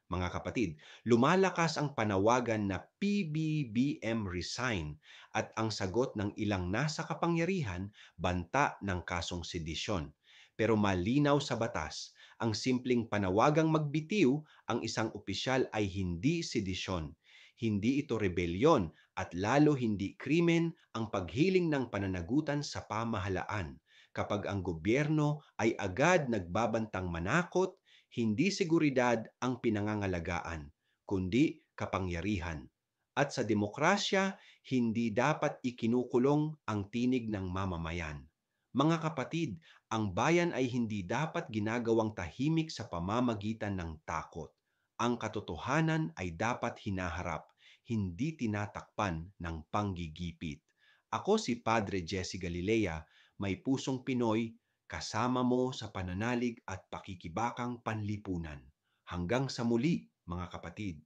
Mga kapatid, lumalakas ang panawagan na PBBM resign at ang sagot ng ilang nasa kapangyarihan banta ng kasong sedisyon. Pero malinaw sa batas, ang simpleng panawagang magbitiw ang isang opisyal ay hindi sedisyon. Hindi ito rebelyon at lalo hindi krimen ang paghiling ng pananagutan sa pamahalaan kapag ang gobyerno ay agad nagbabantang manakot, hindi seguridad ang pinangangalagaan, kundi kapangyarihan. At sa demokrasya, hindi dapat ikinukulong ang tinig ng mamamayan. Mga kapatid, ang bayan ay hindi dapat ginagawang tahimik sa pamamagitan ng takot. Ang katotohanan ay dapat hinaharap, hindi tinatakpan ng panggigipit. Ako si Padre Jesse Galilea, may pusong Pinoy, kasama mo sa pananalig at pakikibakang panlipunan. Hanggang sa muli, mga kapatid.